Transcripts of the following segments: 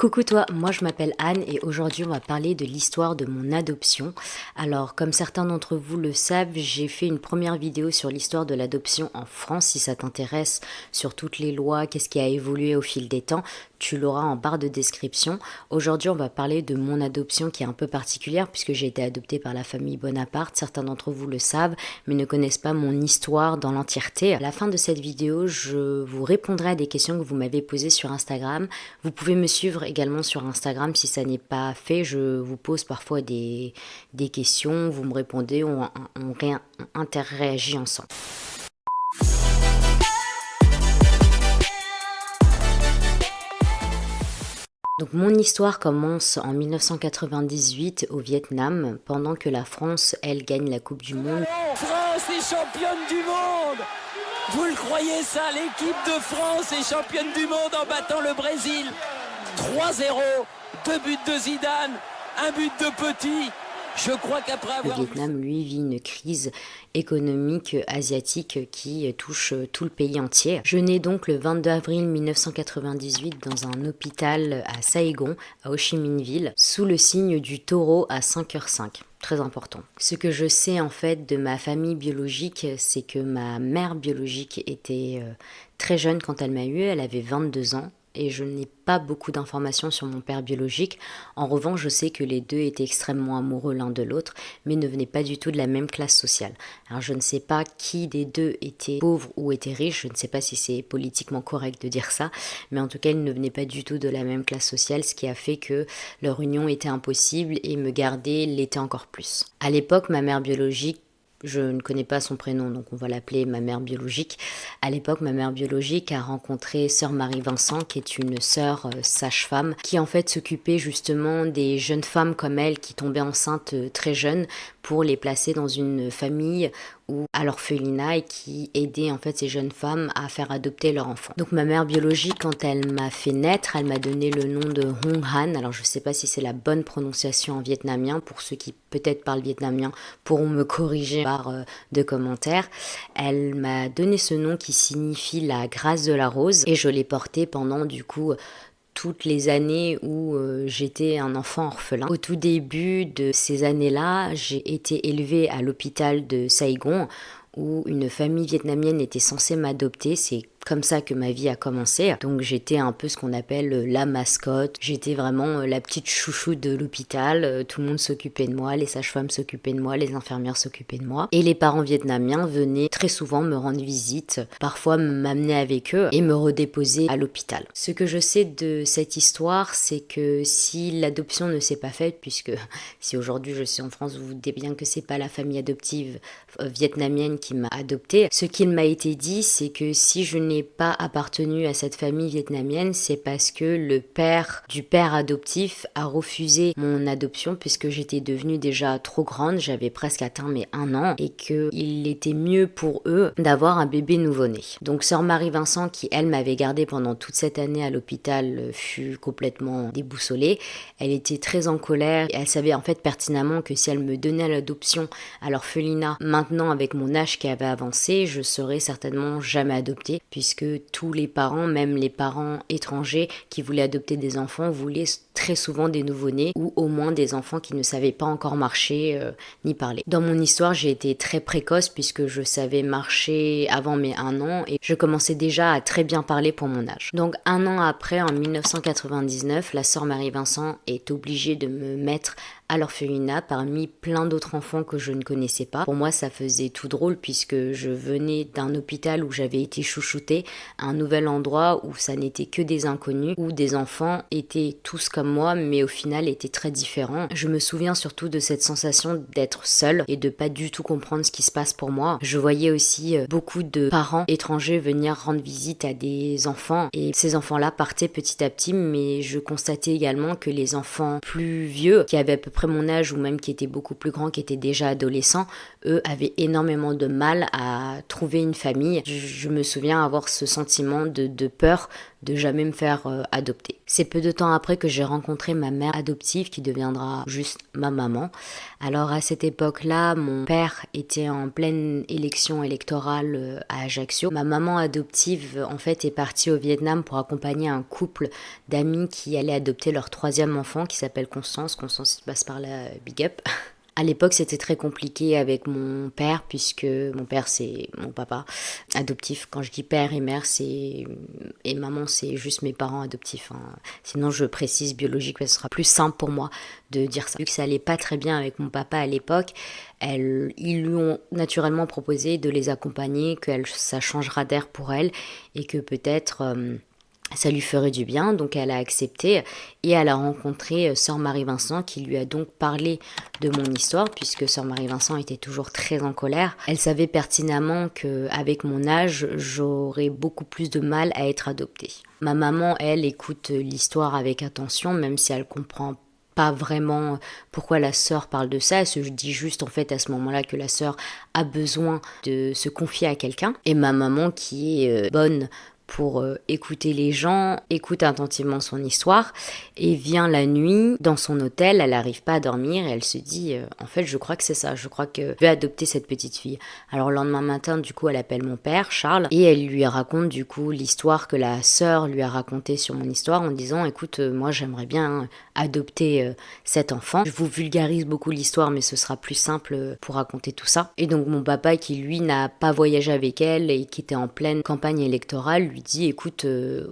Coucou toi, moi je m'appelle Anne et aujourd'hui on va parler de l'histoire de mon adoption. Alors comme certains d'entre vous le savent, j'ai fait une première vidéo sur l'histoire de l'adoption en France. Si ça t'intéresse, sur toutes les lois, qu'est-ce qui a évolué au fil des temps, tu l'auras en barre de description. Aujourd'hui on va parler de mon adoption qui est un peu particulière puisque j'ai été adoptée par la famille Bonaparte. Certains d'entre vous le savent mais ne connaissent pas mon histoire dans l'entièreté. À la fin de cette vidéo, je vous répondrai à des questions que vous m'avez posées sur Instagram. Vous pouvez me suivre également sur Instagram si ça n'est pas fait. Je vous pose parfois des questions, vous me répondez, on interagit ensemble. Donc mon histoire commence en 1998 au Vietnam, pendant que la France, elle, gagne la Coupe du Monde. France est championne du monde! Vous le croyez ça? L'équipe de France est championne du monde en battant le Brésil. 3-0, 2 buts de Zidane, 1 but de Petit. Je crois qu'après avoir... Le Vietnam, lui, vit une crise économique asiatique qui touche tout le pays entier. Je nais donc le 22 avril 1998 dans un hôpital à Saigon, à Ho Chi Minh Ville, sous le signe du taureau à 5h05. Très important. Ce que je sais en fait de ma famille biologique, c'est que ma mère biologique était très jeune quand elle m'a eu, elle avait 22 ans. Et je n'ai pas beaucoup d'informations sur mon père biologique. En revanche, je sais que les deux étaient extrêmement amoureux l'un de l'autre, mais ne venaient pas du tout de la même classe sociale. Alors je ne sais pas qui des deux était pauvre ou était riche, je ne sais pas si c'est politiquement correct de dire ça, mais en tout cas, ils ne venaient pas du tout de la même classe sociale, ce qui a fait que leur union était impossible et me garder l'était encore plus. À l'époque, ma mère biologique, je ne connais pas son prénom, donc on va l'appeler ma mère biologique. À l'époque, ma mère biologique a rencontré sœur Marie-Vincent, qui est une sœur sage-femme, qui en fait s'occupait justement des jeunes femmes comme elle qui tombaient enceintes très jeunes pour les placer dans une famille ou à l'orphelinat et qui aidait en fait ces jeunes femmes à faire adopter leur enfant. Donc ma mère biologique, quand elle m'a fait naître, elle m'a donné le nom de Hong Han. Alors je sais pas si c'est la bonne prononciation en vietnamien, pour ceux qui peut-être parlent vietnamien pourront me corriger par de commentaires. Elle m'a donné ce nom qui signifie la grâce de la rose et je l'ai porté pendant du coup toutes les années où j'étais un enfant orphelin. Au tout début de ces années-là, j'ai été élevée à l'hôpital de Saigon où une famille vietnamienne était censée m'adopter. C'est comme ça que ma vie a commencé. Donc j'étais un peu ce qu'on appelle la mascotte. J'étais vraiment la petite chouchou de l'hôpital. Tout le monde s'occupait de moi, les sages-femmes s'occupaient de moi, les infirmières s'occupaient de moi. Et les parents vietnamiens venaient très souvent me rendre visite, parfois m'amener avec eux et me redéposer à l'hôpital. Ce que je sais de cette histoire, c'est que si l'adoption ne s'est pas faite, puisque si aujourd'hui je suis en France, vous vous doutez bien que c'est pas la famille adoptive vietnamienne qui m'a adoptée. Ce qu'il m'a été dit, c'est que si je n'ai pas appartenu à cette famille vietnamienne, c'est parce que le père du père adoptif a refusé mon adoption puisque j'étais devenue déjà trop grande, j'avais presque atteint mes 1 an et qu'il était mieux pour eux d'avoir un bébé nouveau-né. Donc sœur Marie-Vincent, qui elle m'avait gardée pendant toute cette année à l'hôpital, fut complètement déboussolée. Elle était très en colère et elle savait en fait pertinemment que si elle me donnait à l'adoption à l'orphelinat, maintenant avec mon âge qui avait avancé, je serais certainement jamais adoptée puisque tous les parents, même les parents étrangers qui voulaient adopter des enfants, voulaient très souvent des nouveau-nés ou au moins des enfants qui ne savaient pas encore marcher ni parler. Dans mon histoire, j'ai été très précoce puisque je savais marcher avant mes 1 an et je commençais déjà à très bien parler pour mon âge. Donc 1 an après, en 1999, la sœur Marie-Vincent est obligée de me mettre à l'orphelinat parmi plein d'autres enfants que je ne connaissais pas. Pour moi, ça faisait tout drôle puisque je venais d'un hôpital où j'avais été chouchoutée à un nouvel endroit où ça n'était que des inconnus, où des enfants étaient tous comme moi, mais au final étaient très différents. Je me souviens surtout de cette sensation d'être seule et de pas du tout comprendre ce qui se passe pour moi. Je voyais aussi beaucoup de parents étrangers venir rendre visite à des enfants et ces enfants-là partaient petit à petit, mais je constatais également que les enfants plus vieux, qui avaient à peu près mon âge ou même qui étaient beaucoup plus grands, qui étaient déjà adolescents, eux avaient énormément de mal à trouver une famille. Je me souviens avoir ce sentiment de peur de jamais me faire adopter. C'est peu de temps après que j'ai rencontré ma mère adoptive qui deviendra juste ma maman. Alors à cette époque-là, mon père était en pleine élection électorale à Ajaccio. Ma maman adoptive en fait est partie au Vietnam pour accompagner un couple d'amis qui allaient adopter leur 3e enfant qui s'appelle Constance. Constance passe par là, big up. À l'époque, c'était très compliqué avec mon père, puisque mon père, c'est mon papa adoptif. Quand je dis père et mère, et maman, c'est juste mes parents adoptifs. Sinon, je précise biologique, parce que ce sera plus simple pour moi de dire ça. Vu que ça allait pas très bien avec mon papa à l'époque, ils lui ont naturellement proposé de les accompagner, que ça changera d'air pour elle, et que peut-être... ça lui ferait du bien, donc elle a accepté et elle a rencontré Sœur Marie-Vincent qui lui a donc parlé de mon histoire puisque Sœur Marie-Vincent était toujours très en colère. Elle savait pertinemment qu'avec mon âge, j'aurais beaucoup plus de mal à être adoptée. Ma maman, elle, écoute l'histoire avec attention, même si elle comprend pas vraiment pourquoi la sœur parle de ça. Elle se dit juste en fait à ce moment-là que la sœur a besoin de se confier à quelqu'un. Et ma maman qui est bonne pour écouter les gens, écoute attentivement son histoire et vient la nuit dans son hôtel, elle n'arrive pas à dormir et elle se dit en fait je crois que c'est ça, je crois que je vais adopter cette petite fille. Alors le lendemain matin du coup elle appelle mon père Charles et elle lui raconte du coup l'histoire que la sœur lui a racontée sur mon histoire en disant écoute moi j'aimerais bien adopter cet enfant. Je vous vulgarise beaucoup l'histoire mais ce sera plus simple pour raconter tout ça. Et donc mon papa qui lui n'a pas voyagé avec elle et qui était en pleine campagne électorale lui dit écoute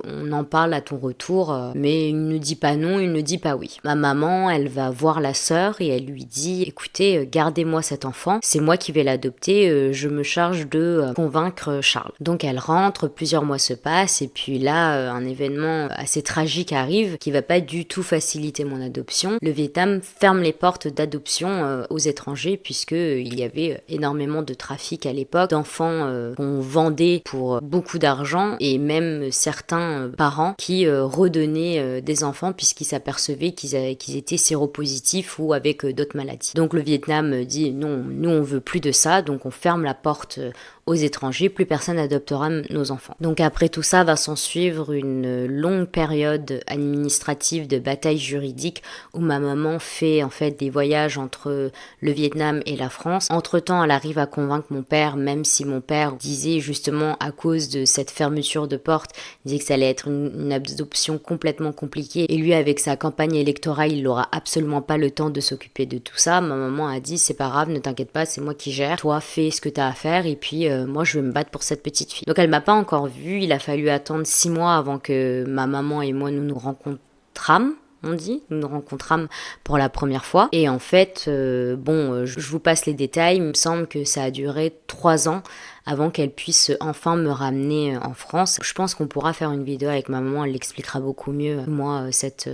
on en parle à ton retour mais il ne dit pas non, il ne dit pas oui. Ma maman elle va voir la sœur et elle lui dit écoutez gardez-moi cet enfant, c'est moi qui vais l'adopter, je me charge de convaincre Charles. Donc elle rentre, plusieurs mois se passent et puis là un événement assez tragique arrive qui va pas du tout faciliter mon adoption. Le Vietnam ferme les portes d'adoption aux étrangers puisque il y avait énormément de trafic à l'époque d'enfants qu'on vendait pour beaucoup d'argent et même certains parents qui redonnaient des enfants puisqu'ils s'apercevaient qu'ils étaient séropositifs ou avec d'autres maladies. Donc le Vietnam dit non, nous on veut plus de ça, donc on ferme la porte aux étrangers, plus personne n'adoptera nos enfants. Donc après tout ça va s'en suivre une longue période administrative de bataille juridique où ma maman fait en fait des voyages entre le Vietnam et la France. Entre-temps, elle arrive à convaincre mon père, même si mon père disait justement à cause de cette fermeture de porte, il disait que ça allait être une adoption complètement compliquée et lui avec sa campagne électorale, il n'aura absolument pas le temps de s'occuper de tout ça. Ma maman a dit c'est pas grave, ne t'inquiète pas, c'est moi qui gère, toi fais ce que t'as à faire et puis moi je vais me battre pour cette petite fille. Donc elle m'a pas encore vue, il a fallu attendre 6 mois avant que ma maman et moi nous rencontrâmes. Nous nous rencontrâmes pour la première fois. Et en fait, je vous passe les détails, il me semble que ça a duré 3 ans avant qu'elle puisse enfin me ramener en France. Je pense qu'on pourra faire une vidéo avec ma maman, elle l'expliquera beaucoup mieux, moi, cette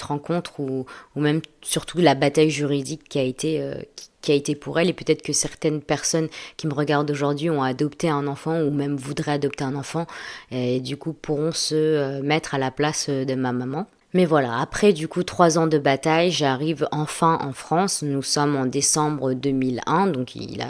rencontre ou même surtout la bataille juridique qui a été pour elle, et peut-être que certaines personnes qui me regardent aujourd'hui ont adopté un enfant ou même voudraient adopter un enfant et du coup pourront se mettre à la place de ma maman. Mais voilà, après du coup 3 ans de bataille, j'arrive enfin en France. Nous sommes en décembre 2001, donc il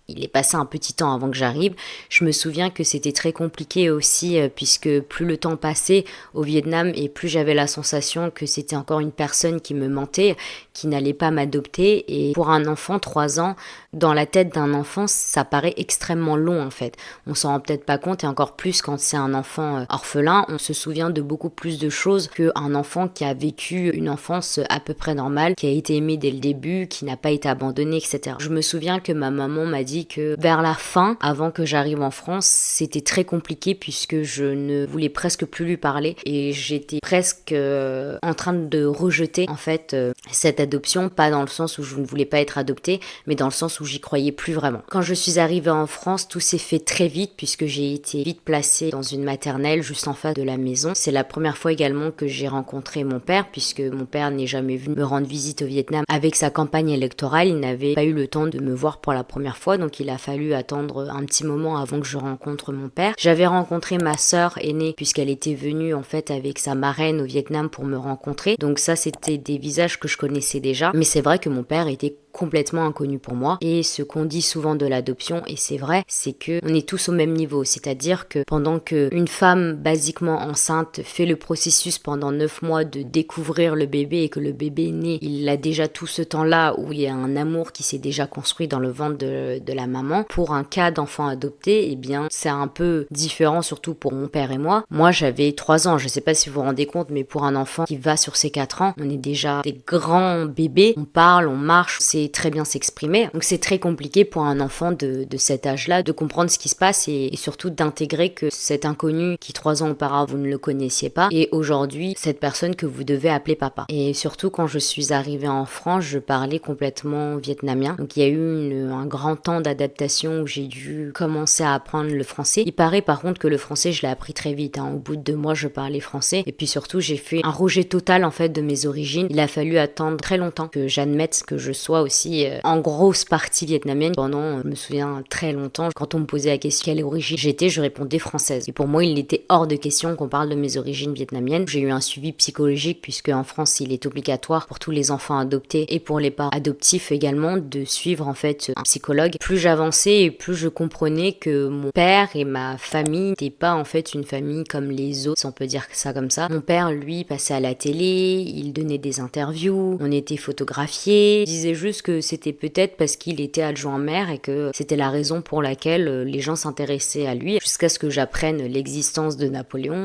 est passé un petit temps avant que j'arrive. Je me souviens que c'était très compliqué aussi puisque plus le temps passait au Vietnam et plus j'avais la sensation que c'était encore une personne qui me mentait, qui n'allait pas m'adopter. Et pour un enfant, 3 ans, dans la tête d'un enfant, ça paraît extrêmement long en fait. On s'en rend peut-être pas compte et encore plus quand c'est un enfant orphelin, on se souvient de beaucoup plus de choses qu'un enfant qui a vécu une enfance à peu près normale, qui a été aimé dès le début, qui n'a pas été abandonné, etc. Je me souviens que ma maman m'a dit que vers la fin, avant que j'arrive en France, c'était très compliqué puisque je ne voulais presque plus lui parler et j'étais presque en train de rejeter en fait cette adoption, pas dans le sens où je ne voulais pas être adoptée, mais dans le sens où j'y croyais plus vraiment. Quand je suis arrivée en France, tout s'est fait très vite puisque j'ai été vite placée dans une maternelle juste en face de la maison. C'est la première fois également que j'ai rencontré mon père puisque mon père n'est jamais venu me rendre visite au Vietnam. Avec sa campagne électorale, il n'avait pas eu le temps de me voir pour la première fois, donc il a fallu attendre un petit moment avant que je rencontre mon père. J'avais rencontré ma sœur aînée puisqu'elle était venue en fait avec sa marraine au Vietnam pour me rencontrer. Donc ça, c'était des visages que je connaissais déjà. Mais c'est vrai que mon père était complètement inconnu pour moi. Et ce qu'on dit souvent de l'adoption, et c'est vrai, c'est que on est tous au même niveau. C'est-à-dire que pendant qu'une femme basiquement enceinte fait le processus pendant 9 mois de découvrir le bébé et que le bébé est né, il a déjà tout ce temps-là où il y a un amour qui s'est déjà construit dans le ventre de la maman. Pour un cas d'enfant adopté, eh bien, c'est un peu différent, surtout pour mon père et moi. Moi, j'avais 3 ans, je sais pas si vous vous rendez compte, mais pour un enfant qui va sur ses 4 ans, on est déjà des grands bébés, on parle, on marche, on sait très bien s'exprimer. Donc c'est très compliqué pour un enfant de cet âge-là de comprendre ce qui se passe et surtout d'intégrer que cet inconnu qui 3 ans auparavant vous ne le connaissiez pas et aujourd'hui cette personne que vous devez appeler papa. Et surtout quand je suis arrivée en France, je parlais complètement vietnamien. Donc il y a eu un grand temps d'adaptation où j'ai dû commencer à apprendre le français. Il paraît par contre que le français je l'ai appris très vite. Au bout de 2 mois je parlais français et puis surtout j'ai fait un rejet total en fait de mes origines. Il a fallu attendre très longtemps que j'admette que je sois aussi en grosse partie vietnamienne. Pendant, je me souviens très longtemps, quand on me posait la question quelle origine j'étais, je répondais française. Et pour moi il était hors de question qu'on parle de mes origines vietnamiennes. J'ai eu un suivi psychologique puisque en France il est obligatoire pour tous les enfants adoptés et pour les parents adoptifs également de suivre en fait un psychologue. Plus j'avançais et plus je comprenais que mon père et ma famille n'étaient pas en fait une famille comme les autres, si on peut dire ça comme ça. Mon père lui passait à la télé, il donnait des interviews, on était photographiés. Il disait juste que c'était peut-être parce qu'il était adjoint maire et que c'était la raison pour laquelle les gens s'intéressaient à lui jusqu'à ce que j'apprenne l'existence de Napoléon.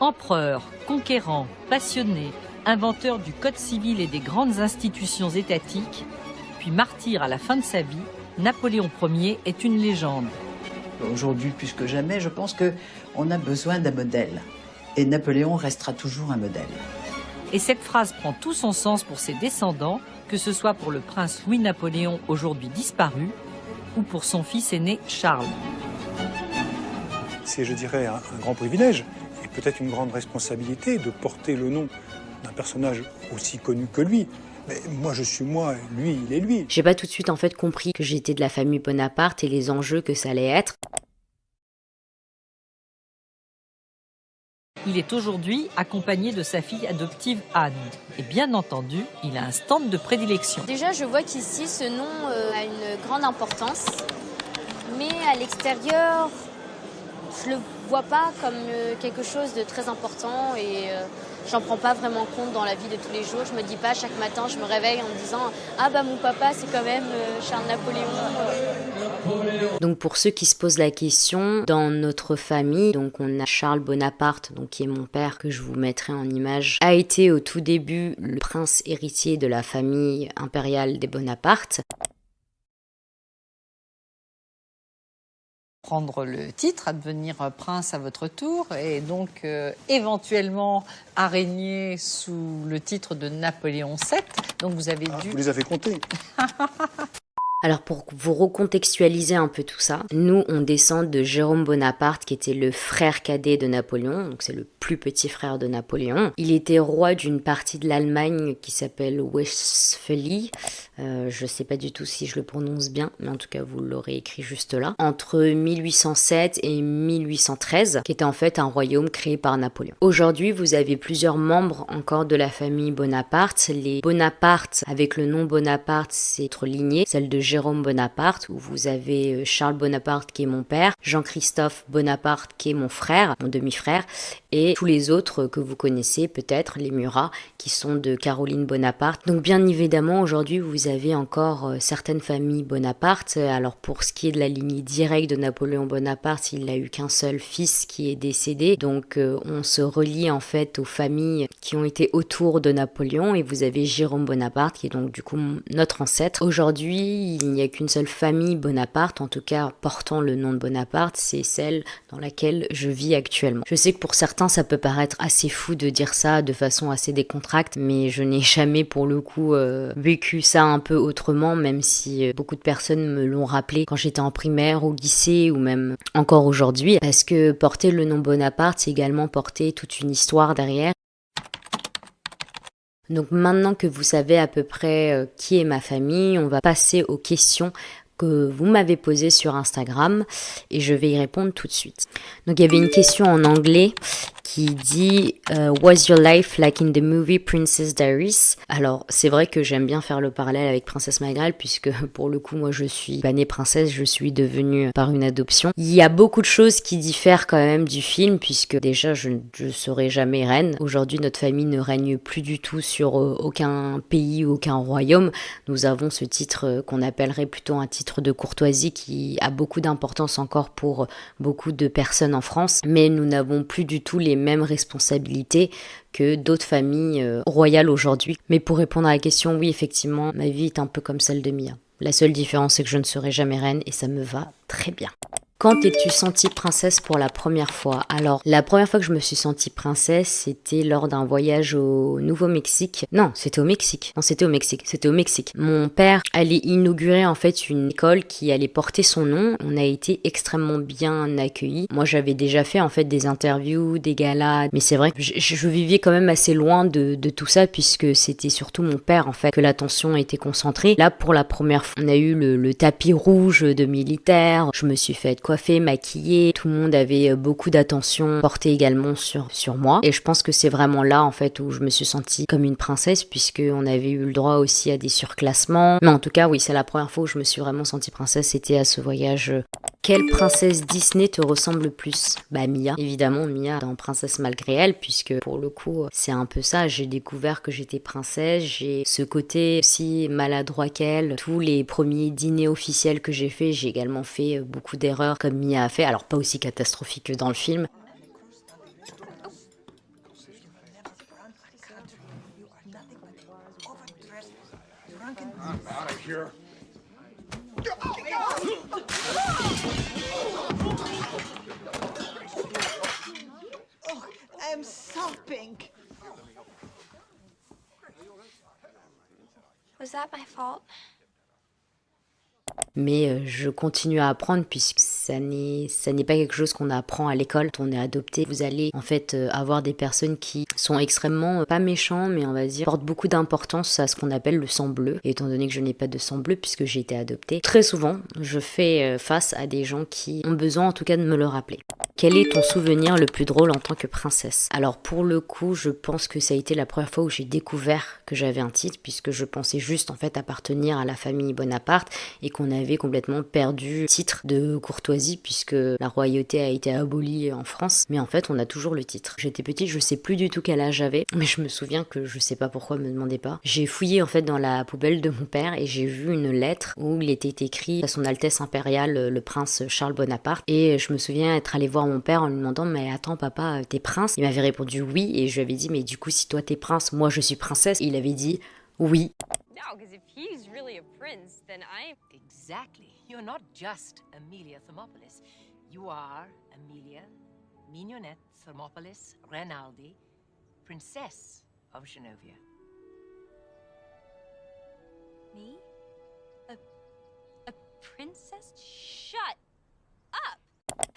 Empereur, conquérant, passionné, inventeur du code civil et des grandes institutions étatiques, puis martyr à la fin de sa vie, Napoléon Ier est une légende. Aujourd'hui, plus que jamais, je pense qu'on a besoin d'un modèle. Et Napoléon restera toujours un modèle. Et cette phrase prend tout son sens pour ses descendants, que ce soit pour le prince Louis-Napoléon, aujourd'hui disparu, ou pour son fils aîné Charles. C'est, je dirais, un grand privilège et peut-être une grande responsabilité de porter le nom d'un personnage aussi connu que lui. Mais moi, je suis moi, lui, il est lui. J'ai pas tout de suite en fait compris que j'étais de la famille Bonaparte et les enjeux que ça allait être. Il est aujourd'hui accompagné de sa fille adoptive Anne. Et bien entendu, il a un stand de prédilection. Déjà, je vois qu'ici, ce nom a une grande importance. Mais à l'extérieur, je le vois pas comme quelque chose de très important et j'en prends pas vraiment compte dans la vie de tous les jours. Je me dis pas chaque matin, je me réveille en me disant « Ah bah mon papa, c'est quand même Charles Napoléon ». Donc pour ceux qui se posent la question, dans notre famille, donc on a Charles Bonaparte, donc qui est mon père, que je vous mettrai en image, a été au tout début le prince héritier de la famille impériale des Bonaparte. Prendre le titre, à devenir prince à votre tour et donc éventuellement à régner sous le titre de Napoléon VII. Donc vous avez dû... Vous les avez comptés. Alors pour vous recontextualiser un peu tout ça, nous on descend de Jérôme Bonaparte qui était le frère cadet de Napoléon, donc c'est le plus petit frère de Napoléon. Il était roi d'une partie de l'Allemagne qui s'appelle Westphalie, je sais pas du tout si je le prononce bien, mais en tout cas vous l'aurez écrit juste là, entre 1807 et 1813, qui était en fait un royaume créé par Napoléon. Aujourd'hui vous avez plusieurs membres encore de la famille Bonaparte. Les Bonaparte avec le nom Bonaparte c'est notre lignée, celle de Jérôme Bonaparte, où vous avez Charles Bonaparte qui est mon père, Jean-Christophe Bonaparte qui est mon frère, mon demi-frère, et tous les autres que vous connaissez peut-être, les Murat, qui sont de Caroline Bonaparte. Donc bien évidemment aujourd'hui vous avez encore certaines familles Bonaparte. Alors pour ce qui est de la lignée directe de Napoléon Bonaparte, il n'a eu qu'un seul fils qui est décédé, donc on se relie en fait aux familles qui ont été autour de Napoléon, et vous avez Jérôme Bonaparte qui est donc du coup notre ancêtre. Aujourd'hui il n'y a qu'une seule famille Bonaparte, en tout cas portant le nom de Bonaparte, c'est celle dans laquelle je vis actuellement. Je sais que pour certains ça peut paraître assez fou de dire ça de façon assez décontracte, mais je n'ai jamais pour le coup vécu ça un peu autrement, même si beaucoup de personnes me l'ont rappelé quand j'étais en primaire, au lycée ou même encore aujourd'hui, parce que porter le nom Bonaparte c'est également porter toute une histoire derrière. Donc maintenant que vous savez à peu près qui est ma famille, on va passer aux questions que vous m'avez posées sur Instagram et je vais y répondre tout de suite. Donc il y avait une question en anglais qui dit Was your life like in the movie Princess Diaries? Alors, c'est vrai que j'aime bien faire le parallèle avec Princesse Margaret, puisque pour le coup, moi, je suis pas née princesse, je suis devenue par une adoption. Il y a beaucoup de choses qui diffèrent quand même du film, puisque déjà, je ne serai jamais reine. Aujourd'hui, notre famille ne règne plus du tout sur aucun pays ou aucun royaume. Nous avons ce titre qu'on appellerait plutôt un titre de courtoisie qui a beaucoup d'importance encore pour beaucoup de personnes en France, mais nous n'avons plus du tout les mêmes responsabilités que d'autres familles royales aujourd'hui. Mais pour répondre à la question, oui, effectivement, ma vie est un peu comme celle de Mia. La seule différence, c'est que je ne serai jamais reine et ça me va très bien. Quand t'es-tu sentie princesse pour la première fois? Alors, la première fois que je me suis sentie princesse, c'était lors d'un voyage au Nouveau-Mexique. Non, c'était au Mexique. C'était au Mexique. Mon père allait inaugurer en fait une école qui allait porter son nom. On a été extrêmement bien accueillis. Moi, j'avais déjà fait en fait des interviews, des galas, mais c'est vrai que je vivais quand même assez loin de tout ça puisque c'était surtout mon père en fait que l'attention était concentrée. Là, pour la première fois, on a eu le tapis rouge de militaire. Je me suis fait coiffée, maquillée, tout le monde avait beaucoup d'attention portée également sur moi et je pense que c'est vraiment là en fait où je me suis sentie comme une princesse puisque on avait eu le droit aussi à des surclassements, mais en tout cas oui, c'est la première fois où je me suis vraiment sentie princesse, c'était à ce voyage. Quelle princesse Disney te ressemble le plus? Bah Mia, évidemment Mia dans Princesse malgré elle, puisque pour le coup c'est un peu ça, j'ai découvert que j'étais princesse, j'ai ce côté aussi maladroit qu'elle, tous les premiers dîners officiels que j'ai fait, j'ai également fait beaucoup d'erreurs comme Mia a fait, alors pas aussi catastrophique que dans le film. I'm sopping. Was that my fault? Mais je continue à apprendre puisque ça n'est pas quelque chose qu'on apprend à l'école. Quand on est adopté, vous allez en fait avoir des personnes qui sont extrêmement, pas méchants, mais on va dire, portent beaucoup d'importance à ce qu'on appelle le sang bleu. Et étant donné que je n'ai pas de sang bleu puisque j'ai été adoptée, très souvent, je fais face à des gens qui ont besoin en tout cas de me le rappeler. Quel est ton souvenir le plus drôle en tant que princesse? Alors pour le coup, je pense que ça a été la première fois où j'ai découvert que j'avais un titre, puisque je pensais juste en fait appartenir à la famille Bonaparte et qu'on avait complètement perdu le titre de courtoisie puisque la royauté a été abolie en France. Mais en fait, on a toujours le titre. J'étais petite, je sais plus du tout quel âge j'avais, mais je me souviens que je sais pas pourquoi, me demandez pas. J'ai fouillé en fait dans la poubelle de mon père et j'ai vu une lettre où il était écrit à son Altesse impériale le prince Charles Bonaparte et je me souviens être allée voir mon père en lui demandant mais attends papa, t'es prince? Il m'avait répondu oui et je lui avais dit mais du coup si toi t'es prince, moi je suis princesse. Et il avait dit oui. No, because if he's really a prince, then I'm... Exactly. You're not just Amelia Thermopolis. You are Amelia Mignonette Thermopolis Rinaldi, Princess of Genovia. Me? A princess? Shut up!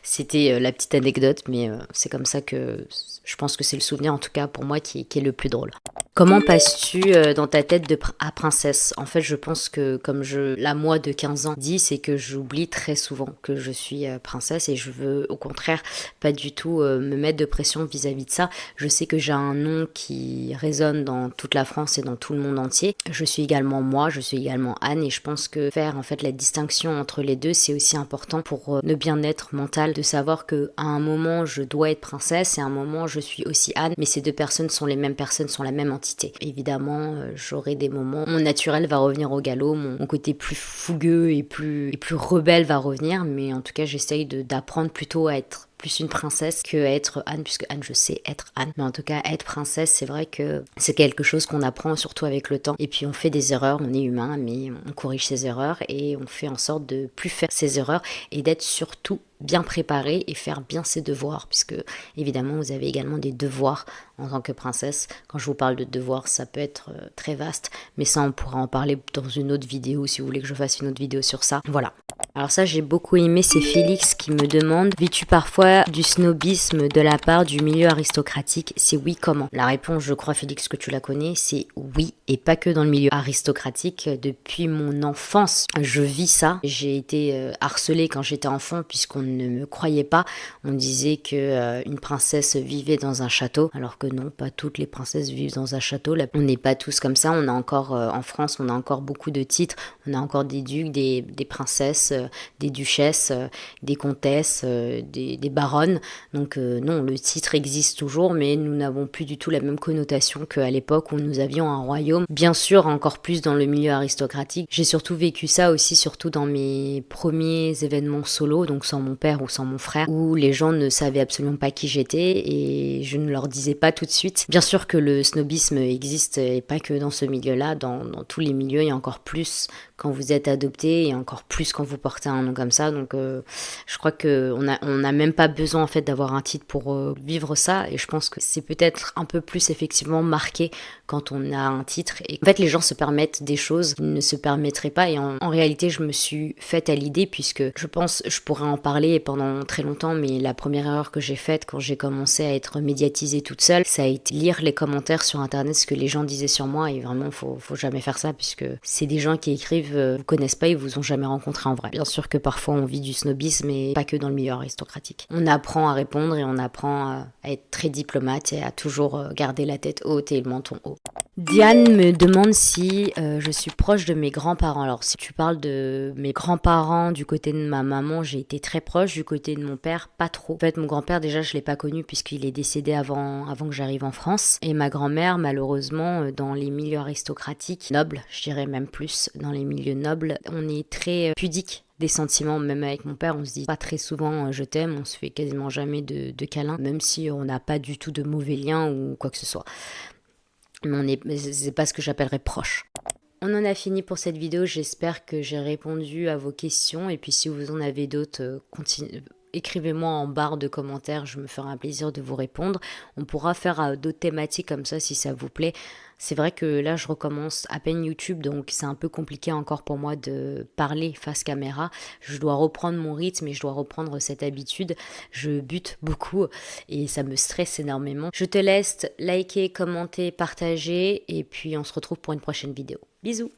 C'était la petite anecdote, mais c'est comme ça que je pense que c'est le souvenir, en tout cas pour moi, qui est le plus drôle. Comment passes-tu dans ta tête à princesse? En fait, je pense que comme la moi de 15 ans dit, c'est que j'oublie très souvent que je suis princesse et je veux au contraire pas du tout me mettre de pression vis-à-vis de ça. Je sais que j'ai un nom qui résonne dans toute la France et dans tout le monde entier. Je suis également moi, je suis également Anne et je pense que faire en fait la distinction entre les deux, c'est aussi important pour le bien-être mental de savoir que à un moment je dois être princesse et à un moment je suis aussi Anne, mais ces deux personnes sont les mêmes personnes, sont la même entité. Évidemment, j'aurai des moments, mon naturel va revenir au galop, mon côté plus fougueux et plus rebelle va revenir, mais en tout cas j'essaye d'apprendre plutôt à être plus une princesse que être Anne, puisque Anne, je sais être Anne. Mais en tout cas, être princesse, c'est vrai que c'est quelque chose qu'on apprend surtout avec le temps. Et puis on fait des erreurs, on est humain, mais on corrige ses erreurs et on fait en sorte de plus faire ses erreurs et d'être surtout bien préparé et faire bien ses devoirs, puisque évidemment vous avez également des devoirs en tant que princesse. Quand je vous parle de devoirs, ça peut être très vaste, mais ça on pourra en parler dans une autre vidéo si vous voulez que je fasse une autre vidéo sur ça. Voilà. Alors ça, j'ai beaucoup aimé, c'est Félix qui me demande: vis-tu parfois du snobisme de la part du milieu aristocratique? C'est oui, comment? La réponse, je crois Félix que tu la connais, c'est oui, et pas que dans le milieu aristocratique. Depuis mon enfance, je vis ça. J'ai été harcelée quand j'étais enfant puisqu'on ne me croyait pas. On disait que une princesse vivait dans un château, alors que non, pas toutes les princesses vivent dans un château. Là, on n'est pas tous comme ça. On a encore, en France, on a encore beaucoup de titres. On a encore des ducs, des princesses, des duchesses, des comtesses, des baronnes. Donc non, le titre existe toujours, mais nous n'avons plus du tout la même connotation qu'à l'époque où nous avions un royaume. Bien sûr, encore plus dans le milieu aristocratique. J'ai surtout vécu ça aussi, surtout dans mes premiers événements solo, donc sans mon père ou sans mon frère, où les gens ne savaient absolument pas qui j'étais et je ne leur disais pas tout de suite. Bien sûr que le snobisme existe, et pas que dans ce milieu-là, dans tous les milieux, il y a encore plus quand vous êtes adopté et encore plus quand vous portez un nom comme ça. Donc je crois qu'on n'a même pas besoin en fait d'avoir un titre pour vivre ça, et je pense que c'est peut-être un peu plus effectivement marqué quand on a un titre. Et en fait les gens se permettent des choses qu'ils ne se permettraient pas, et en réalité je me suis faite à l'idée, puisque je pense, je pourrais en parler pendant très longtemps, mais la première erreur que j'ai faite quand j'ai commencé à être médiatisée toute seule, ça a été lire les commentaires sur internet, ce que les gens disaient sur moi, et vraiment faut jamais faire ça, puisque c'est des gens qui écrivent, vous connaissent pas, ils vous ont jamais rencontré en vrai. Bien sûr que parfois on vit du snobisme, mais pas que dans le milieu aristocratique. On apprend à répondre et on apprend à être très diplomate et à toujours garder la tête haute et le menton haut. Diane me demande si je suis proche de mes grands-parents. Alors si tu parles de mes grands-parents du côté de ma maman, j'ai été très proche. Du côté de mon père, pas trop. En fait, mon grand-père, déjà, je l'ai pas connu puisqu'il est décédé avant que j'arrive en France. Et ma grand-mère, malheureusement, dans les milieux aristocratiques, nobles, je dirais même plus, dans les milieux nobles, on est très pudique des sentiments. Même avec mon père, on se dit pas très souvent je t'aime, on se fait quasiment jamais de câlins, même si on n'a pas du tout de mauvais liens ou quoi que ce soit. Mais c'est pas ce que j'appellerais proche. On en a fini pour cette vidéo, j'espère que j'ai répondu à vos questions, et puis si vous en avez d'autres, écrivez-moi en barre de commentaires, je me ferai un plaisir de vous répondre. On pourra faire d'autres thématiques comme ça si ça vous plaît. C'est vrai que là je recommence à peine YouTube, donc c'est un peu compliqué encore pour moi de parler face caméra. Je dois reprendre mon rythme et je dois reprendre cette habitude. Je bute beaucoup et ça me stresse énormément. Je te laisse liker, commenter, partager, et puis on se retrouve pour une prochaine vidéo. Bisous!